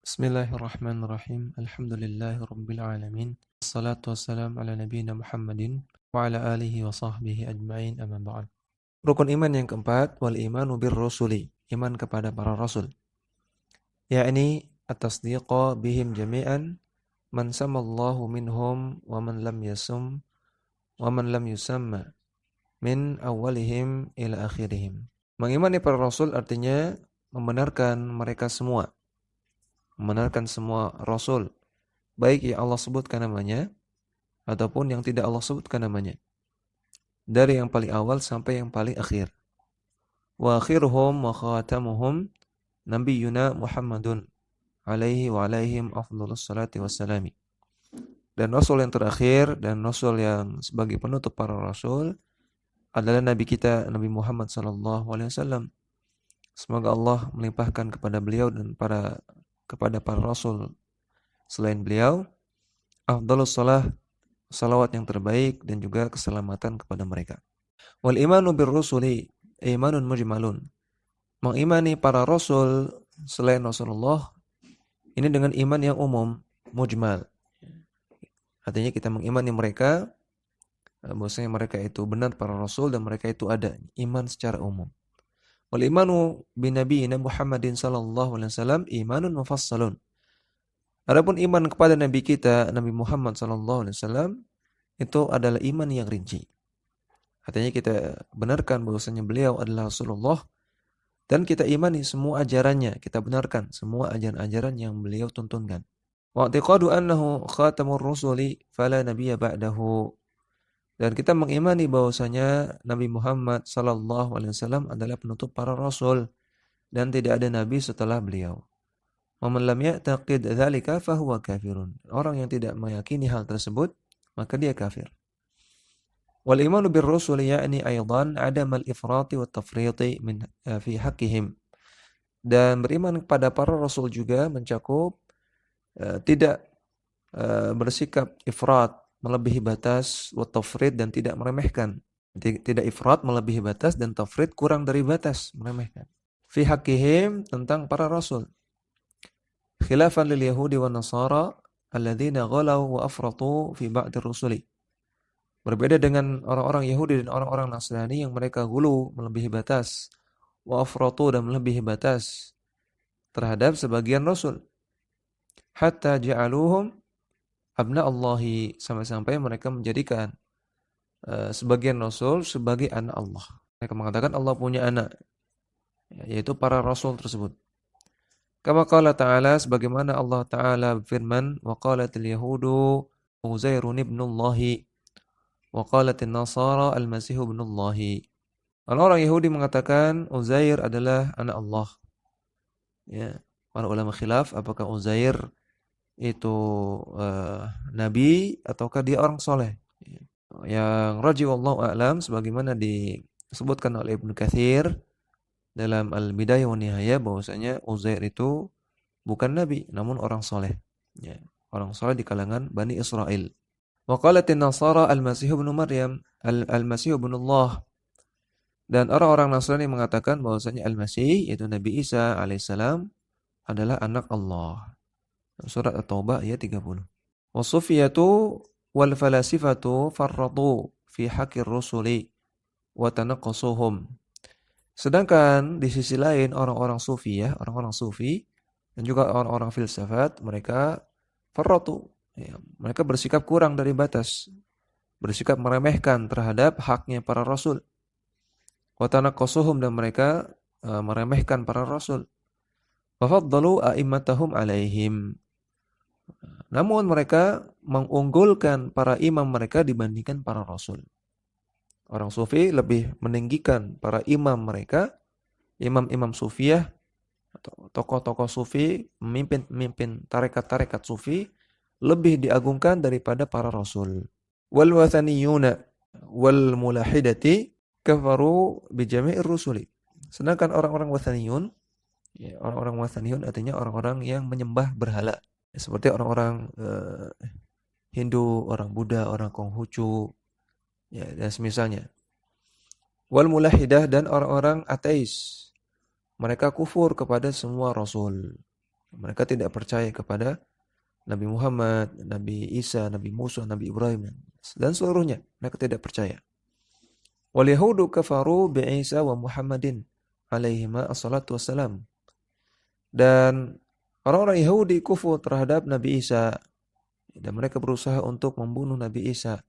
Bismillahirrahmanirrahim. Alhamdulillahirabbil alamin. Wassalatu wassalamu ala nabiyyina Muhammadin wa ala alihi wa sahbihi ajma'in, amma ba'd. Rukun iman yang keempat, wal imanu bir rusuli, iman kepada para rasul. Yakni at-tasdiqa bihim jami'an man samallahu minhum wa man lam yasum wa man lam yusamma min awalihim ila akhirihim. Mengimani para rasul artinya membenarkan mereka semua. Membenarkan semua rasul, baik yang Allah sebutkan namanya ataupun yang tidak Allah sebutkan namanya, dari yang paling awal sampai yang paling akhir. Wa akhiruhum wa khatamuhum nabiyyuna Muhammadun alaihi wa alaihim afdhalus salati wassalami. Dan rasul yang terakhir dan rasul yang sebagai penutup para rasul adalah nabi kita Nabi Muhammad sallallahu alaihi wasallam. Semoga Allah melimpahkan kepada beliau dan kepada para rasul selain beliau afdhalus salah, salawat yang terbaik dan juga keselamatan kepada mereka. Wal imanu bir rusuli imanun mujmalun. Mengimani para rasul selain Rasulullah ini dengan iman yang umum, mujmal. Artinya kita mengimani mereka bahwasanya mereka itu benar para rasul dan mereka itu ada, iman secara umum. Wal imanu bi nabiyina Muhammadin sallallahu alaihi wasallam imanun mufassalun. Adapun iman kepada nabi kita Nabi Muhammad sallallahu alaihi wasallam itu adalah iman yang rinci. Artinya kita benarkan bahwasanya beliau adalah Rasulullah dan kita imani semua ajarannya, kita benarkan semua ajaran-ajaran yang beliau tuntunkan. Wa i'tiqadu annahu khatamur rusuli fala nabiyya ba'dahu. Dan kita mengimani bahwasanya Nabi Muhammad sallallahu alaihi wasallam adalah penutup para rasul dan tidak ada nabi setelah beliau. Wa man lam ya'taqid dzalika fa huwa kafirun. Orang yang tidak meyakini hal tersebut, maka dia kafir. Wal imanu bir rusuli ya'ni aidan adam al-ifrati wat tafriti min fi haqqihim. Dan beriman kepada para rasul juga mencakup tidak bersikap ifrat, melebihi batas, wa tafrid dan tidak meremehkan. Tidak ifrat, melebihi batas, dan tafrid kurang dari batas, meremehkan. Fi haqqihim, tentang para rasul. Khilafan lil yahudi wa nasara alladzina ghalaw wa afratu fi ba'dir rusuli. Berbeda dengan orang-orang Yahudi dan orang-orang Nasrani yang mereka gulu, melebihi batas, wa afratu dan melebihi batas terhadap sebagian rasul. Hatta ja'aluhum abna Allahi, sampai-sampai mereka menjadikan sebagian rasul sebagai anak Allah. Mereka mengatakan Allah punya anak, yaitu para rasul tersebut. Kama qala ta'ala, sebagaimana Allah Ta'ala berfirman, wa qalatil yahudu Uzairun ibnullahi wa qalatin nasara al-masihu ibnullahi. Orang-orang Yahudi mengatakan Uzair adalah anak Allah. Ya, para ulama khilaf apakah Uzair itu nabi ataukah dia orang soleh. Yang rajih wallahu a'lam, sebagaimana disebutkan oleh Ibnu Katsir dalam Al-Bidayah wa Nihayah, bahwasanya Uzair itu bukan nabi namun orang soleh. Ya, orang soleh di kalangan Bani Israel. Wa qalatin nasara al-Masih ibnu Maryam, al-Masih ibnu Allah. Dan orang-orang Nasrani mengatakan bahwasanya Al-Masih yaitu Nabi Isa alaihissalam adalah anak Allah. Surat At-Taubah ayat 30. Wasufiyatu wal falasifatu farradu fi haqqir rusuli wa tanaqqasuhum. Sedangkan di sisi lain orang-orang sufiyah, orang-orang sufi dan juga orang-orang filsafat, mereka farradu, ya, mereka bersikap kurang dari batas, bersikap meremehkan terhadap haknya para rasul. Wa tanaqqasuhum, dan mereka meremehkan para rasul. Wa faddalu a'immatahum alaihim. Namun mereka mengunggulkan para imam mereka dibandingkan para rasul. Orang sufi lebih meninggikan para imam mereka, imam-imam sufiyah atau tokoh-tokoh sufi, pemimpin tarekat-tarekat sufi lebih diagungkan daripada para rasul. Wal wathaniyuna wal mulahidati kafaru bi jami'ir rusuli. Sedangkan orang-orang wathaniyun, ya, orang-orang wathaniyun artinya orang-orang yang menyembah berhala. Seperti orang-orang Hindu, orang Buddha, orang Konghucu, ya, dan semisalnya. Wal mulahidah, dan orang-orang ateis. Mereka kufur kepada semua rasul. Mereka tidak percaya kepada Nabi Muhammad, Nabi Isa, Nabi Musa, Nabi Ibrahim, dan seluruhnya. Mereka tidak percaya. Wal yahudu kafaru bi Isa wa Muhammadin alaihima assalatu wassalam. Dan orang-orang Yahudi kufur terhadap Nabi Isa, dan mereka berusaha untuk membunuh Nabi Isa.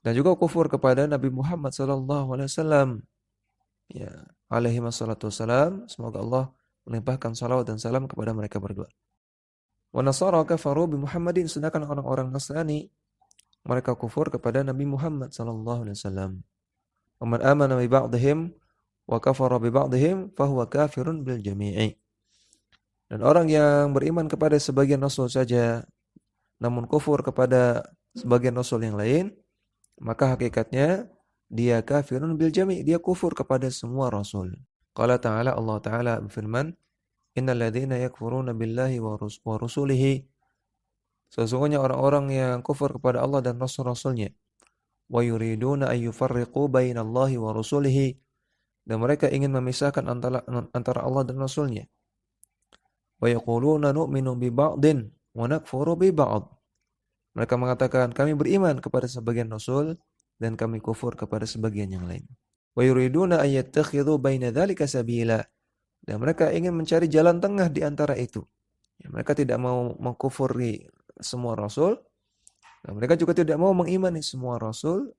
Dan juga kufur kepada Nabi Muhammad sallallahu alaihi wasallam. Ya, alaihi wassalatu wassalam. Semoga Allah melimpahkan salawat dan salam kepada mereka berdua. Wa nasara kafaru bi Muhammadin, sedangkan orang-orang Nasrani mereka kufur kepada Nabi Muhammad sallallahu alaihi wasallam. Wa man amana bi ba'dihim wa kafara bi ba'dihim fahuwa kafirun bil jami'i. Dan orang yang beriman kepada sebagian rasul saja namun kufur kepada sebagian rasul yang lain, maka hakikatnya dia kafirun bil jami', dia kufur kepada semua rasul. Qala ta'ala, Allah Ta'ala berfirman, innal ladzina yakfuruna billahi wa rusulihi, sesungguhnya orang-orang yang kufur kepada Allah dan rasul-rasulnya, wa yuriduna ay yufarriqu bainallahi wa rusulihi, dan mereka ingin memisahkan antara Allah dan rasulnya. Wa yaquluna nu'minu bi ba'din wa nakfuru bi ba'd. Mereka mengatakan kami beriman kepada sebagian rasul dan kami kufur kepada sebagian yang lain. Wa yuriduna ay yattakhidhu baina dzalika sabila. Dan mereka ingin mencari jalan tengah di antara itu. Ya, mereka tidak mau mengkufuri semua rasul, dan mereka juga tidak mau mengimani semua rasul.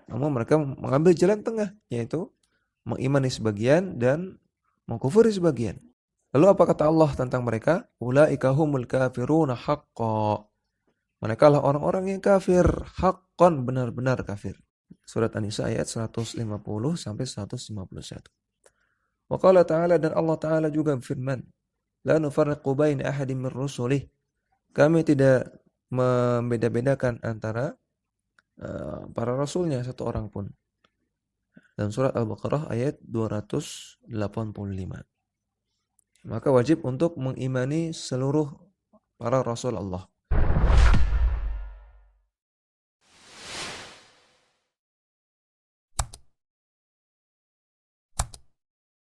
Namun mereka mengambil jalan tengah, yaitu mengimani sebagian dan mengkufuri sebagian. Lalu apa kata Allah tentang mereka? Ulaika humul kafiruna haqqan. Mereka lah orang-orang yang kafir, haqqan, benar-benar kafir. Surat An-Nisa ayat 150 sampai 151. Wa qala ta'ala, dan Allah Ta'ala juga berfirman, la nufarriqu baina ahadin min rusulih. Kami tidak membeda-bedakan antara para rasulnya satu orang pun. Dan surat Al-Baqarah ayat 285. Maka wajib untuk mengimani seluruh para rasul Allah.